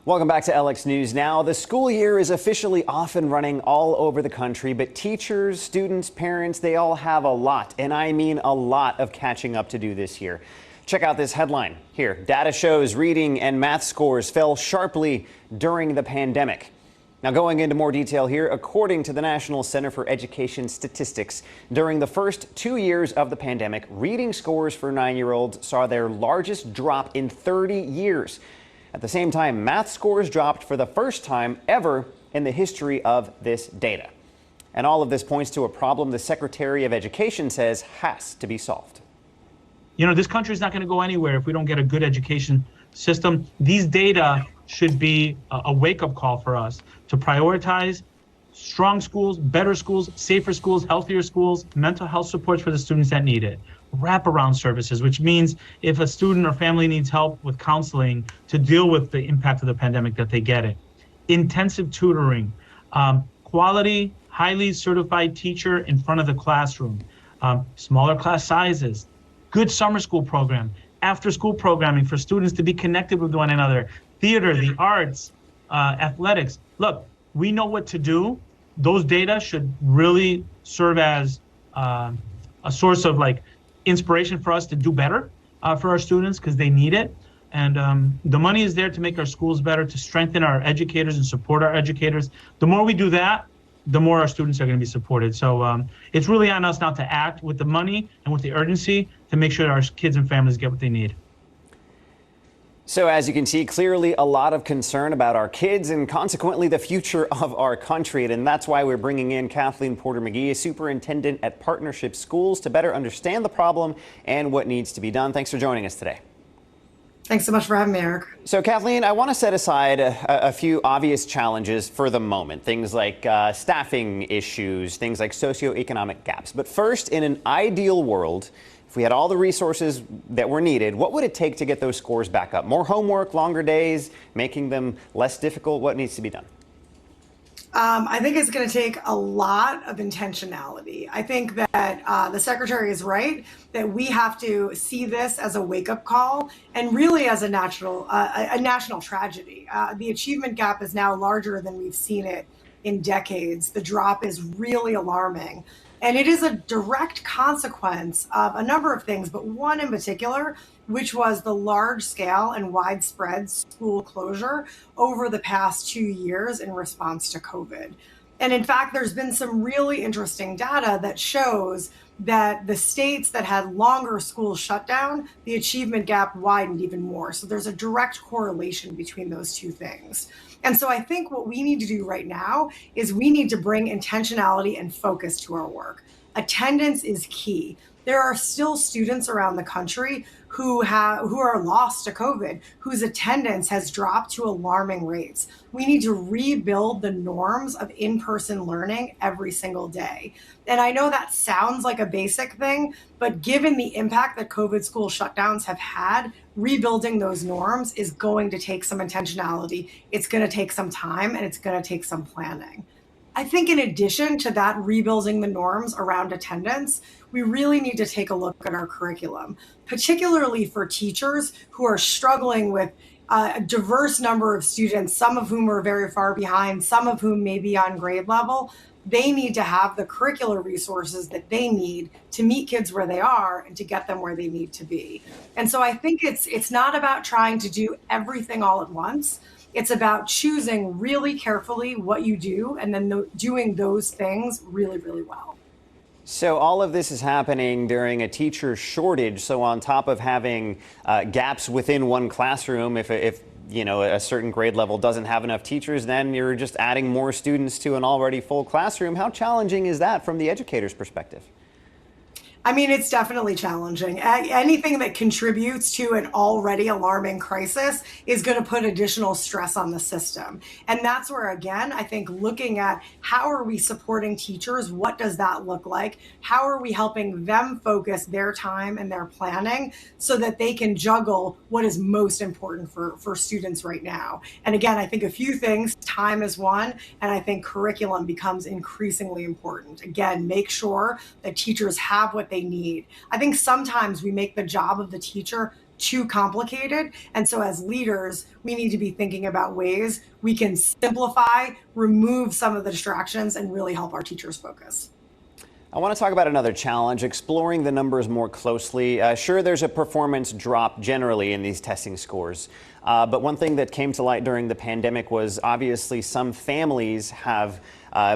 Welcome back to LX News Now. The school year is officially off and running all over the country, but teachers, students, parents, they all have a lot, and I mean a lot of catching up to do this year. Check out this headline here. Data shows reading and math scores fell sharply during the pandemic. Now, going into more detail here, according to the National Center for Education Statistics, during the first 2 years of the pandemic, reading scores for 9-year-olds saw their largest drop in 30 years. At the same time, math scores dropped for the first time ever in the history of this data. And all of this points to a problem the Secretary of Education says has to be solved. You know, this country is not going to go anywhere if we don't get a good education system. These data should be a wake-up call for us to prioritize strong schools, better schools, safer schools, healthier schools, mental health supports for the students that need it, wraparound services, which means if a student or family needs help with counseling to deal with the impact of the pandemic, that they get it. Intensive tutoring, quality, highly certified teacher in front of the classroom, smaller class sizes, good summer school program, after school programming for students to be connected with one another, theater, the arts, athletics. Look, we know what to do. Those data should really serve as a source of inspiration for us to do better for our students because they need it. And the money is there to make our schools better, to strengthen our educators and support our educators. The more we do that, the more our students are going to be supported. So it's really on us now to act with the money and with the urgency to make sure our kids and families get what they need. So as you can see, clearly a lot of concern about our kids and consequently the future of our country. And that's why we're bringing in Kathleen Porter-Magee, a superintendent at Partnership Schools, to better understand the problem and what needs to be done. Thanks for joining us today. Thanks so much for having me, Eric. So, Kathleen, I want to set aside a few obvious challenges for the moment, things like staffing issues, things like socioeconomic gaps. But first, in an ideal world, if we had all the resources that were needed, what would it take to get those scores back up? More homework, longer days, making them less difficult? What needs to be done? I think it's going to take a lot of intentionality. I think that the Secretary is right, that we have to see this as a wake-up call and really as a national tragedy. The achievement gap is now larger than we've seen it in decades. The drop is really alarming. And it is a direct consequence of a number of things, but one in particular, which was the large scale and widespread school closure over the past 2 years in response to COVID. And in fact, there's been some really interesting data that shows that the states that had longer school shutdown, the achievement gap widened even more. So there's a direct correlation between those two things. And so I think what we need to do right now is we need to bring intentionality and focus to our work. Attendance is key. There are still students around the country who are lost to COVID, whose attendance has dropped to alarming rates. We need to rebuild the norms of in-person learning every single day. And I know that sounds like a basic thing, but given the impact that COVID school shutdowns have had, rebuilding those norms is going to take some intentionality. It's going to take some time and it's going to take some planning. I think in addition to that, rebuilding the norms around attendance, we really need to take a look at our curriculum, particularly for teachers who are struggling with a diverse number of students, some of whom are very far behind, some of whom may be on grade level. They need to have the curricular resources that they need to meet kids where they are and to get them where they need to be. And so I think it's not about trying to do everything all at once. It's about choosing really carefully what you do and then doing those things really, really well. So all of this is happening during a teacher shortage. So on top of having gaps within one classroom, if a certain grade level doesn't have enough teachers, then you're just adding more students to an already full classroom. How challenging is that from the educator's perspective? I mean, it's definitely challenging. Anything that contributes to an already alarming crisis is going to put additional stress on the system. And that's where, again, I think looking at how are we supporting teachers? What does that look like? How are we helping them focus their time and their planning so that they can juggle what is most important for students right now? And again, I think a few things, time is one, and I think curriculum becomes increasingly important. Again, make sure that teachers have what they need. I think sometimes we make the job of the teacher too complicated. And so as leaders, we need to be thinking about ways we can simplify, remove some of the distractions, and really help our teachers focus. I want to talk about another challenge, exploring the numbers more closely. Sure, there's a performance drop generally in these testing scores. But one thing that came to light during the pandemic was obviously some families have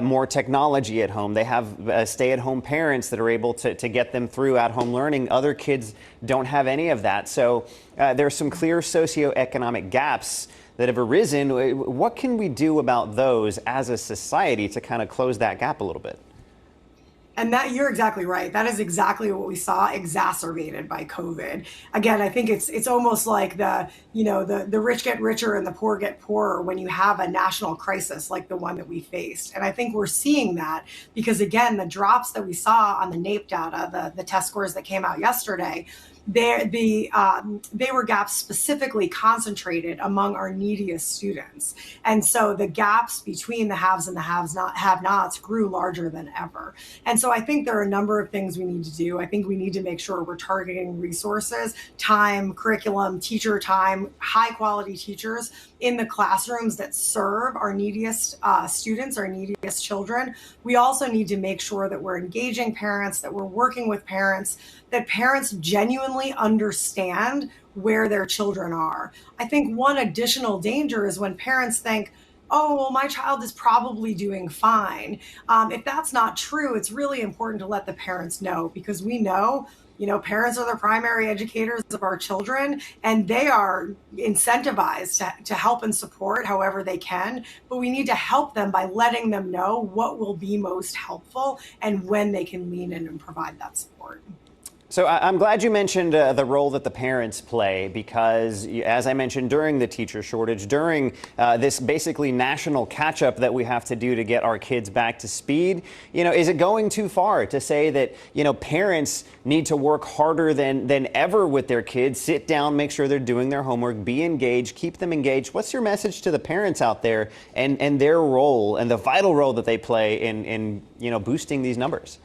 more technology at home. They have stay-at-home parents that are able to get them through at-home learning. Other kids don't have any of that. So there are some clear socioeconomic gaps that have arisen. What can we do about those as a society to kind of close that gap a little bit? And that, you're exactly right. That is exactly what we saw, exacerbated by COVID. Again, I think it's almost like the rich get richer and the poor get poorer when you have a national crisis like the one that we faced. And I think we're seeing that because, again, the drops that we saw on the NAEP data, the test scores that came out yesterday, they were gaps specifically concentrated among our neediest students. And so the gaps between the haves and the have-nots grew larger than ever. And so I think there are a number of things we need to do. I think we need to make sure we're targeting resources, time, curriculum, teacher time, high quality teachers in the classrooms that serve our neediest students, our neediest children. We also need to make sure that we're engaging parents, that we're working with parents, that parents genuinely understand where their children are. I think one additional danger is when parents think, oh, well, my child is probably doing fine. If that's not true, it's really important to let the parents know, because we know, parents are the primary educators of our children, and they are incentivized to help and support however they can. But we need to help them by letting them know what will be most helpful and when they can lean in and provide that support. So I'm glad you mentioned the role that the parents play, because as I mentioned, during the teacher shortage, during this basically national catch-up that we have to do to get our kids back to speed, is it going too far to say that, parents need to work harder than ever with their kids, sit down, make sure they're doing their homework, be engaged, keep them engaged? What's your message to the parents out there and their role and the vital role that they play in boosting these numbers?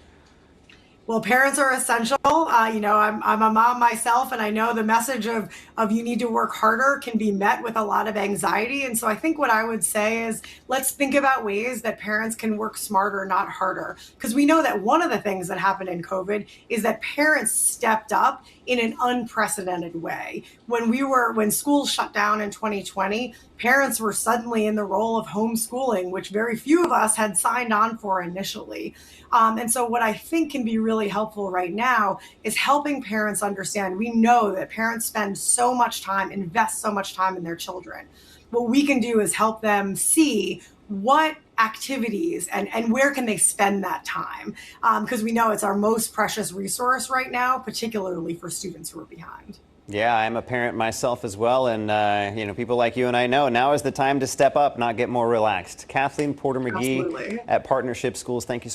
Well, parents are essential. I'm a mom myself, and I know the message of you need to work harder can be met with a lot of anxiety. And so I think what I would say is let's think about ways that parents can work smarter, not harder. Because we know that one of the things that happened in COVID is that parents stepped up in an unprecedented way. When schools shut down in 2020, parents were suddenly in the role of homeschooling, which very few of us had signed on for initially. And so what I think can be really helpful right now is helping parents understand. We know that parents spend so much time, invest so much time in their children. What we can do is help them see what activities and where can they spend that time, because we know it's our most precious resource right now, particularly for students who are behind. Yeah, I'm a parent myself as well, and people like you and I know now is the time to step up, not get more relaxed. Kathleen Porter-Magee at Partnership Schools, thank you so much.